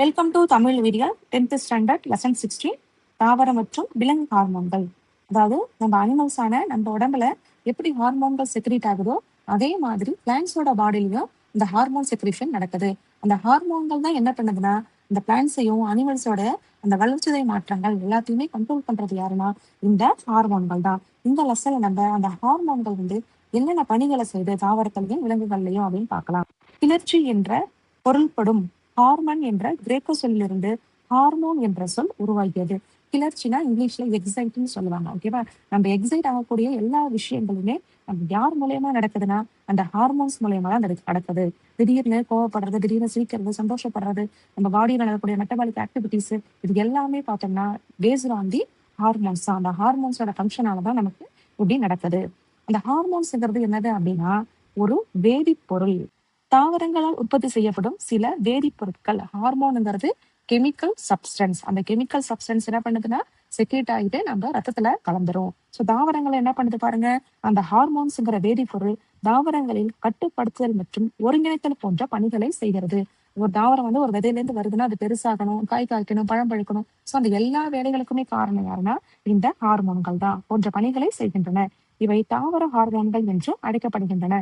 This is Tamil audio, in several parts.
Welcome to Tamil video 10th standard lesson 16 தாவர மற்றும் விலங்கு ஹார்மோன்கள். அதாவது நம்ம அனிமல்ஸான நம்ம உடம்புல எப்படி ஹார்மோன்கள் செக்ரீட் ஆகுதோ அதே மாதிரி பிளான்ஸோட பாடியிலையும் இந்த ஹார்மோன் செக்ரீஷன் நடக்குது. அந்த ஹார்மோன்கள் தான் என்ன பண்ணுதுன்னா இந்த பிளான்ஸையும் அனிமல்ஸோட அந்த வளர்ச்சிதை மாற்றங்கள் எல்லாத்தையுமே கண்ட்ரோல் பண்றது யாருன்னா இந்த ஹார்மோன்கள் தான். இந்த லெசன்ல நம்ம அந்த ஹார்மோன்கள் என்னென்ன பணிகளை செய்யுது தாவரத்திலையும் விலங்குகள்லையும் அப்படின்னு பார்க்கலாம். கிளர்ச்சி என்ற பொருள்படும் ஹார்மோன் என்ற கிரேக்க சொல்லிலிருந்து ஹார்மோன் என்ற சொல் உருவாகியது. கிளர்ச்சினா இங்கிலீஷ்ல எக்ஸைட்னு சொல்லுவாங்க. ஓகேவா? நம்ம எக்ஸைட் ஆகக்கூடிய எல்லா விஷயங்களுமே நம்ம யார் மூலியமா நடக்குதுன்னா அந்த ஹார்மோன்ஸ் மூலியமா தான் நடக்குது. திடீர்னு கோவப்படுறது, திடீர்னு சிரிக்கிறது, சந்தோஷப்படுறது, நம்ம பாடியில் நடக்கக்கூடிய மெட்டபாலிக் ஆக்டிவிட்டிஸ், இது எல்லாமே பார்த்தோம்னா பேஸ்ட் ஆன் தி ஹார்மோன்ஸ் தான். அந்த ஹார்மோன்ஸோட ஃபங்க்ஷனால தான் நமக்கு இப்படி நடக்குது. அந்த ஹார்மோன்ஸ்ங்கிறது என்னது அப்படின்னா ஒரு வேதிப்பொருள். தாவரங்களால் உற்பத்தி செய்யப்படும் சில வேதிப்பொருட்கள். ஹார்மோனுங்கிறது கெமிக்கல் சப்ஸ்டன்ஸ். அந்த கெமிக்கல் சப்ஸ்டன்ஸ் என்ன பண்ணுதுன்னா செக்ரேட் ஆகிட்டு நம்ம ரத்தத்துல கலந்துரும். ஸோ தாவரங்களை என்ன பண்ணுது பாருங்க, அந்த ஹார்மோன்ஸ்ங்கிற வேதிப்பொருள் தாவரங்களில் கட்டுப்படுத்துதல் மற்றும் ஒருங்கிணைத்தல் போன்ற பணிகளை செய்கிறது. ஒரு தாவரம் ஒரு விதையிலேருந்து வருதுன்னா அது பெருசாகணும், காய் காய்க்கணும், பழம் பழுக்கணும். ஸோ அந்த எல்லா வேலைகளுக்குமே காரணம் யாருன்னா இந்த ஹார்மோன்கள் தான் போன்ற பணிகளை செய்கின்றன. இவை தாவர ஹார்மோன்கள் என்று அழைக்கப்படுகின்றன.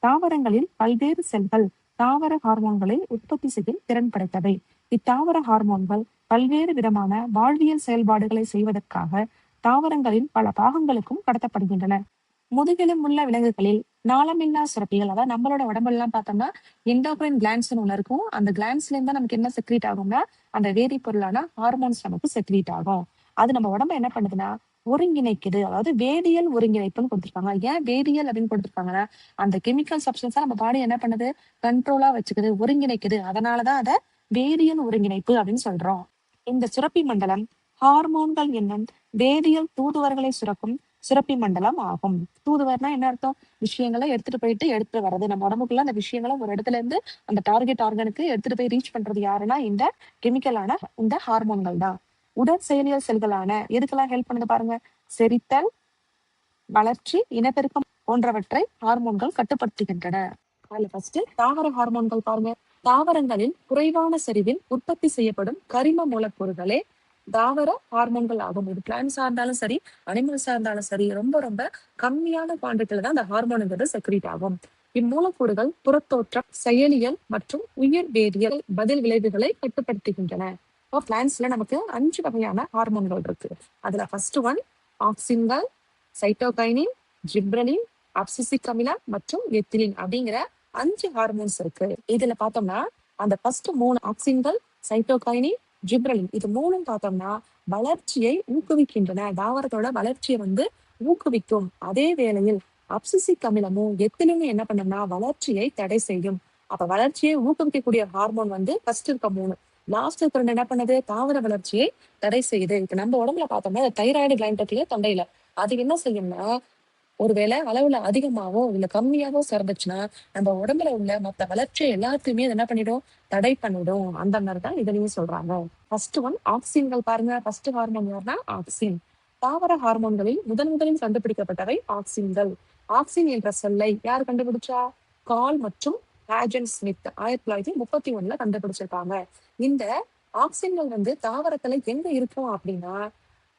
தாவரங்களில் பல்வேறு செல்கள் தாவர ஹார்மோன்களை உற்பத்தி செய்யும் திறன் படைத்தவை. இத்தாவர ஹார்மோன்கள் பல்வேறு விதமான வாழ்வியல் செயல்பாடுகளை செய்வதற்காக தாவரங்களின் பல பாகங்களுக்கும் கடத்தப்படுகின்றன. முதுகெலும் உள்ள விலங்குகளில் நாளமில்லா சுரப்பிகள், அதாவது நம்மளோட உடம்பெல்லாம் பார்த்தோம்னா எண்டோக்ரைன் கிளான்ஸ் ஒண்ணு இருக்கும். அந்த கிளான்ஸ்ல இருந்தா நமக்கு என்ன செக்ரீட் ஆகும்னா அந்த வேதிப்பொருளான ஹார்மோன்ஸ் நமக்கு செக்ரீட் ஆகும். அது நம்ம உடம்ப என்ன பண்ணுதுன்னா ஒருங்கிணைக்குது. அதாவது வேதியியல் ஒருங்கிணைப்புன்னு கொடுத்துருக்காங்க. ஏன் வேதியியல் அப்படின்னு கொடுத்துருக்காங்கன்னா அந்த கெமிக்கல் சப்ஸ்டன்ஸா நம்ம பாடி என்ன பண்ணுது, கண்ட்ரோலா வச்சுக்குது, ஒருங்கிணைக்குது. அதனாலதான் அதை வேதியியல் ஒருங்கிணைப்பு அப்படின்னு சொல்றோம். இந்த சுரப்பி மண்டலம் ஹார்மோன்கள் என்னும் வேதியியல் தூதுவர்களை சுரக்கும் சுரப்பி மண்டலம் ஆகும். தூதுவர்னா என்ன அர்த்தம்? விஷயங்களை எடுத்துட்டு வர்றது. நம்ம உடம்புக்குள்ள அந்த விஷயங்களை ஒரு இடத்துல இருந்து அந்த டார்கெட் ஆர்கனுக்கு எடுத்துட்டு போய் ரீச் பண்றது யாருன்னா இந்த கெமிக்கலான இந்த ஹார்மோன்கள் தான். உடற் செயலியல் செல்களான எதுக்கெல்லாம் ஹெல்ப் பண்ணுது பாருங்க, செரித்தல், வளர்ச்சி, இனப்பெருக்கம் போன்றவற்றை ஹார்மோன்கள் கட்டுப்படுத்துகின்றன. அதுல ஃபர்ஸ்ட் தாவர ஹார்மோன்கள் பாருங்க. தாவரங்களில் குறைவான செறிவில் உற்பத்தி செய்யப்படும் கரிம மூலக்கூறுகளே தாவர ஹார்மோன்கள் ஆகும். இது பிளான்ஸா இருந்தாலும் சரி, அனிமல்ஸா இருந்தாலும் சரி, ரொம்ப ரொம்ப கம்மியான குவான்டிட்டியில தான் அந்த ஹார்மோனுங்கிறது செக்ரீட் ஆகும். இம்மூலக்கூறுகள் புறத்தோற்றம், செயலியல் மற்றும் உயிர் வேதியியல் பதில் விளைவுகளை கட்டுப்படுத்துகின்றன. பிளான்ஸ்ல நமக்கு 5 வகையான ஹார்மோன்கள் இருக்கு. அதுல ஃபர்ஸ்ட் ஒன் ஆக்சின்கள், சைட்டோகைனின், ஜிப்ரலின், அப்சிசிக் அமிலம் மற்றும் எத்திலின் அப்படிங்கிற 5 ஹார்மோன்ஸ் இருக்கு. இதுல பார்த்தோம்னா அந்த ஃபர்ஸ்ட் 3 ஆக்சின்கள், சைட்டோகைனின், ஜிப்ரலின், இது 3ம் பார்த்தோம்னா வளர்ச்சியை ஊக்குவிக்கின்றன. தாவரத்தோட வளர்ச்சியை ஊக்குவிக்கும். அதே வேளையில் அப்சிசிக் அமிலமும் எத்திலினும் என்ன பண்ணோம்னா வளர்ச்சியை தடை செய்யும். அப்ப வளர்ச்சியை ஊக்குவிக்கக்கூடிய ஹார்மோன் ஃபர்ஸ்ட் இருக்க 3, லாஸ்ட் இருக்கிற என்ன பண்ணுது, தாவர வளர்ச்சியை தடை செய்யுது. இப்ப நம்ம உடம்புல பார்த்தோம்னா தைராய்டு கிளாண்ட் இருக்குல்லையா தொண்டையில, அது என்ன செய்யும்னா ஒருவேளை அளவுல அதிகமாவோ இல்ல கம்மியாவோ சேர்ந்துச்சுன்னா நம்ம உடம்புல உள்ள மத்த வளர்ச்சி எல்லாத்தையுமே என்ன பண்ணிடும், தடை பண்ணிடும். அந்த மாதிரிதான் இதுலயும் சொல்றாங்க. ஃபர்ஸ்ட் ஒன் ஆக்சின்கள் பாருங்க. ஃபர்ஸ்ட் ஹார்மோன் யாருன்னா ஆக்சின். தாவர ஹார்மோன்களில் முதலில் கண்டுபிடிக்கப்பட்டவை ஆக்சின்கள். ஆக்சின் என்ற சொல்லை யார் கண்டுபிடிச்சா? கால் மற்றும் ஆஜன் ஸ்மித் 1931 கண்டுபிடிச்சிருக்காங்க. இந்த ஆக்சின்கள் தாவரத்துல எங்க இருக்கும் அப்படின்னா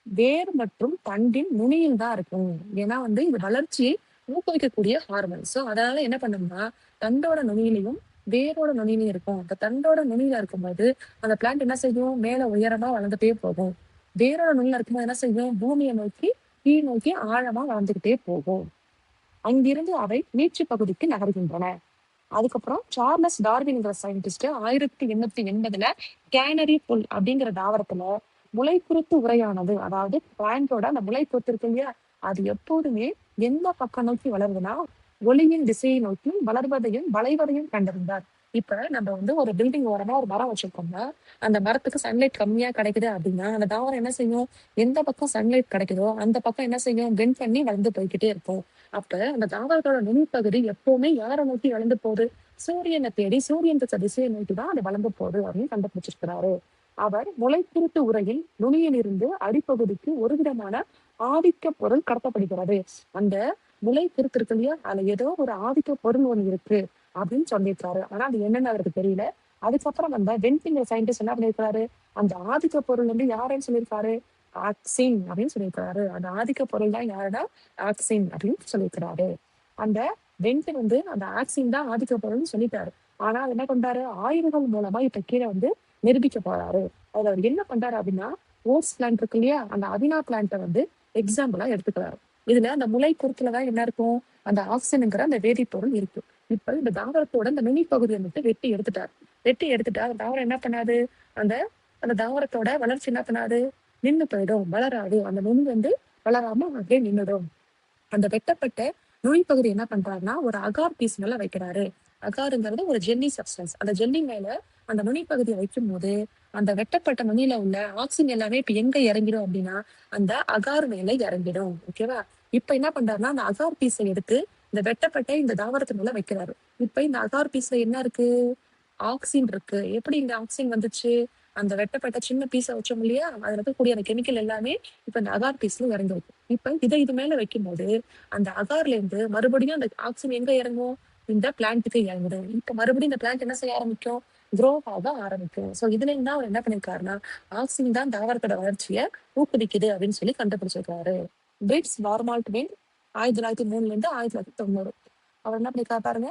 வேர் மற்றும் தண்டின் நுனியில் தான் இருக்கும். ஏன்னா இது வளர்ச்சியை ஊக்குவிக்கக்கூடிய ஹார்மோன். சோ அதனால என்ன பண்ணும்னா தண்டோட நுனியிலையும் வேரோட நுனியிலையும் இருக்கும். அந்த தண்டோட நுனியில இருக்கும்போது அந்த பிளான்ட் என்ன செய்யும், மேல உயரமா வளர்ந்துட்டே போகும். வேரோட நுனியில இருக்கும்போது என்ன செய்யும், பூமியை நோக்கி கீழ் நோக்கி ஆழமா வளர்ந்துகிட்டே போகும். அங்கிருந்து அவை நீட்சி பகுதிக்கு நகர்கின்றன. அதுக்கப்புறம் சார்லஸ் டார்வின்ங்கிற சயின்டிஸ்ட் 1880 கேனரி புல் அப்படிங்கிற தாவரத்துல முளைக்குருத்து உரையானது, அதாவது பிளான்டோட அந்த முளைக்குருத்து இருக்கு இல்லையா, அது எப்போதுமே எந்த பக்கம் நோக்கி வளருதுன்னா ஒளியின் திசையை நோக்கி வளர்வதையும் வளைவதையும் கண்டறிந்தார். இப்ப நம்ம ஒரு பில்டிங் ஓரமா ஒரு மரம் வச்சிருக்கோம்னா அந்த மரத்துக்கு சன்லைட் கம்மியா கிடைக்குது அப்படின்னா அந்த தாவரம் என்ன செய்யும், எந்த பக்கம் சன்லைட் கிடைக்குதோ அந்த பக்கம் என்ன செய்யும், பெண்ட் பண்ணி வளர்ந்து போய்கிட்டே இருக்கும். அப்ப அந்த தாவரத்தோட நுனிப்பகுதி எப்பவுமே யாரை நோக்கி வளர்ந்து போகுது, சூரியனை தேடி சூரியன் திசையை நோக்கிதான் அது வளர்ந்து போகுது அப்படின்னு கண்டுபிடிச்சிருக்கிறாரு. அவர் முளைக்குருத்து உரையில் நுனியில் இருந்து அடிப்பகுதிக்கு ஒரு விதமான ஆதிக்க பொருள் கடத்தப்படுகிறது. அந்த முளை குருத்து இருக்கு இல்லையா, அதுல ஏதோ ஒரு ஆதிக்க பொருள் ஒண்ணு இருக்கு அப்படின்னு சொல்லியிருக்காரு. ஆனா அது என்னன்னு அவருக்கு தெரியல. அதுக்கப்புறம் அந்த வென்டிங்கிற சயின்டிஸ்ட் என்ன பண்ணியிருக்காரு, அந்த ஆதிக்க பொருள் வந்து யாருன்னு சொல்லியிருக்காரு, ஆக்சின் அப்படின்னு சொல்லியிருக்காரு. அந்த ஆதிக்க பொருள் தான் யாருன்னா ஆக்சின் அப்படின்னு சொல்லியிருக்கிறாரு. அந்த வென்ட் வந்து அந்த ஆக்சின் தான் ஆதிக்க பொருள்னு சொல்லிட்டாரு. ஆனா அவர் என்ன பண்றாரு, ஆய்வுகள் மூலமா இப்ப கீழே வந்து நிரூபிக்க போறாரு. அதுல அவர் என்ன பண்றாரு அப்படின்னா, ஓட்ஸ் பிளான்ட் இருக்கு இல்லையா, அந்த அவினா பிளான்ட்டை வந்து எக்ஸாம்பிளா எடுத்துக்கிறாரு. இதுல அந்த முளை குருத்துலதான் என்ன இருக்கும், அந்த ஆக்சின்ங்கிற அந்த வேதிப்பொருள் இருக்கு. இப்ப இந்த தாவரத்தோட அந்த நுனி பகுதியை மட்டும் வெட்டி எடுத்துட்டாரு. வெட்டி எடுத்துட்டா அந்த தாவரம் என்ன பண்ணாது, அந்த அந்த தாவரத்தோட வளர்ச்சி என்ன பண்ணாது, நின்னு போயிடும், வளராது. அந்த நுனி வந்து வளராம அப்படியே நின்னுடும். அந்த வெட்டப்பட்ட நுனி பகுதி என்ன பண்றாருன்னா ஒரு அகார் பீஸ் மேல வைக்கிறாரு. அகாருங்கிறது ஒரு ஜெல்லி சப்ஸ்டன்ஸ். அந்த ஜெல்லி மேல அந்த நுனி பகுதியை வைக்கும் போது அந்த வெட்டப்பட்ட நுனியில உள்ள ஆக்சிஜன் எல்லாமே இப்ப எங்க இறங்கிடும் அப்படின்னா அந்த அகார் மேல இறங்கிடும். ஓகேவா? இப்ப என்ன பண்றாருன்னா அந்த அகார் பீஸை எடுத்து இந்த வெட்டப்பட்ட இந்த தாவரத்து மேல வைக்கிறாரு. இப்ப இந்த அகார் பீஸ்ல என்ன இருக்கு, ஆக்சின் இருக்கு. எப்படி இந்த ஆக்சின் வந்துச்சு, அந்த வெட்டப்பட்ட சின்ன பீஸை வச்சோம் இல்லையா, அதுல இருக்கக்கூடிய அந்த கெமிக்கல் எல்லாமே இப்ப இந்த அகார் பீஸ்ல இறங்கிருக்கு. இப்ப இதை இது மேல வைக்கும்போது அந்த அகார்ல இருந்து மறுபடியும் அந்த ஆக்சின் எங்க இறங்கும், இந்த பிளான்ட்டுக்கு இறங்குது. இப்ப மறுபடியும் இந்த பிளான்ட் என்ன செய்ய ஆரம்பிக்கும், க்ரோ ஆக ஆரம்பிக்கும். சோ இதுல இருந்து அவர் என்ன பண்ணிருக்காருன்னா, ஆக்சின் தான் தாவரத்தோட வளர்ச்சியை ஊக்குவிக்குது அப்படின்னு சொல்லி கண்டுபிடிச்சிருக்காரு. பிரிட்ஸ் வார்மால்ட் வின் 1903 இருந்து 1990. அவர் என்ன பண்ணிருக்காரு பாருங்க,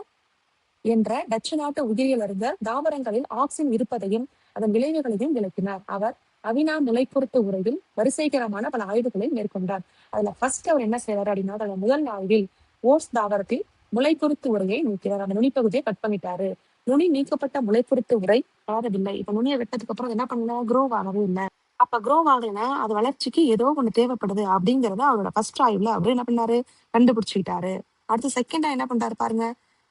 என்ற டச்சு நாட்டு உயிரியல் அறிஞர் தாவரங்களில் ஆக்சின் இருப்பதையும் அதன் விளைவுகளையும் விளக்கினார். அவர் அவினா முளைக்குறுத்து உரையில் வரிசைகரமான பல ஆய்வுகளை மேற்கொண்டார். அதுல ஃபர்ஸ்ட் அவர் என்ன செய்யறாரு அப்படின்னா, அதோட முதல் ஆய்வில் ஓட்ஸ் தாவரத்தில் முளைக்குறுத்து உரையை நீக்கிறார். அந்த நுனிப்பகுதியை கட் பண்ணிட்டாரு. நுனி நீக்கப்பட்ட முளைக்குறுத்து உரை ஆறவில்லை. இப்ப நுனியை வெட்டதுக்கு அப்புறம் என்ன பண்ணல, க்ரோ ஆகவே இல்லை. அப்ப க்ரோ ஆகலைன்னா அது வளர்ச்சிக்கு ஏதோ ஒண்ணு தேவைப்படுது அப்படிங்கறத அவரோட ஃபர்ஸ்ட் ஆய்வுல அவரு என்ன பண்ணாரு, கண்டுபிடிச்சுக்கிட்டாரு. அடுத்து செகண்டா என்ன பண்றாரு பாருங்க,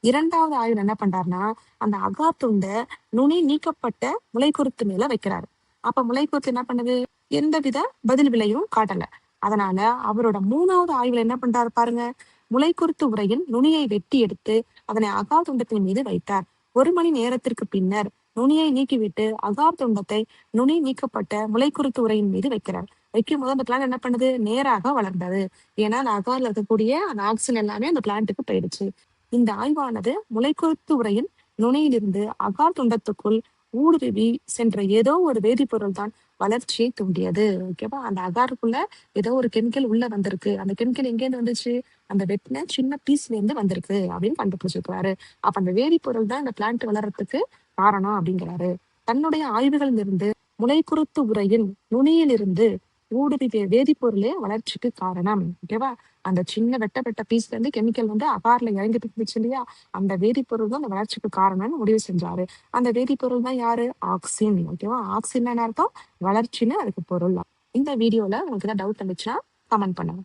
இரண்டாவது ஆய்வுல என்ன பண்றாருன்னா, அந்த அகார் துண்டை நுனி நீக்கப்பட்ட முளைக்குருத்து மேல வைக்கிறாரு. அப்ப முளைக்குருத்து என்ன பண்ணுது, எந்தவித பதில் விலையும் காட்டல. அதனால அவரோட மூணாவது ஆய்வுல என்ன பண்றாரு பாருங்க, முளைக்குருத்து உரையின் நுனியை வெட்டி எடுத்து அதனை அகார் துண்டத்தின் மீது வைத்தார். 1 மணி நேரத்திற்கு பின்னர் நுனியை நீக்கிவிட்டு அகார் துண்டத்தை நுனி நீக்கப்பட்ட முளைக்குருத்து உரையின் மீது வைக்கிறார். வைக்கும் போது அந்த பிளான்ட் என்ன பண்ணுது, நேராக வளர்ந்தது. ஏன்னா அந்த அகார்ல இருக்கக்கூடிய அந்த ஆக்சிஜன் எல்லாமே அந்த பிளான்ட்டுக்கு போயிடுச்சு. இந்த ஆய்வானது முளைக்குருத்து உரையின் நுனியிலிருந்து அகார் துண்டத்துக்குள் ஊடுருவி சென்ற ஏதோ ஒரு வேதிப்பொருள் தான் வளர்ச்சியை தூண்டியது. ஓகேவா? அந்த அகாருக்குள்ள ஏதோ ஒரு கெமிக்கல் உள்ள வந்திருக்கு. அந்த கெமிக்கல் எங்கேருந்து வந்துச்சு, அந்த வெட்டின சின்ன பீஸ்ல இருந்து வந்திருக்கு அப்படின்னு கண்டுபிடிச்சிருக்கிறாரு. அப்ப அந்த வேதிப்பொருள் தான் இந்த பிளான்ட் வளர்றதுக்கு காரணம் அப்படிங்கிறாரு. தன்னுடைய ஆய்வுகளில் இருந்து முளைக்குருத்து உரையின் நுனியிலிருந்து ஊடுருவிய வேதிப்பொருளே வளர்ச்சிக்கு காரணம். ஓகேவா? அந்த சின்ன வெட்ட பீஸ்ல இருந்து கெமிக்கல் வந்து அகார்ல இறங்கிட்டு இருந்துச்சு இல்லையா, அந்த வேதிப்பொருள் தான் அந்த வளர்ச்சிக்கு காரணம்னு முடிவு செஞ்சாரு. அந்த வேதிப்பொருள் தான் யாரு, ஆக்சின். ஓகேவா? ஆக்சின் என்ன அர்த்தம், வளர்ச்சின்னு அதுக்கு பொருள். இந்த வீடியோல உங்களுக்கு ஏதாவது டவுட் இருந்துச்சுன்னா கமெண்ட் பண்ணுங்க.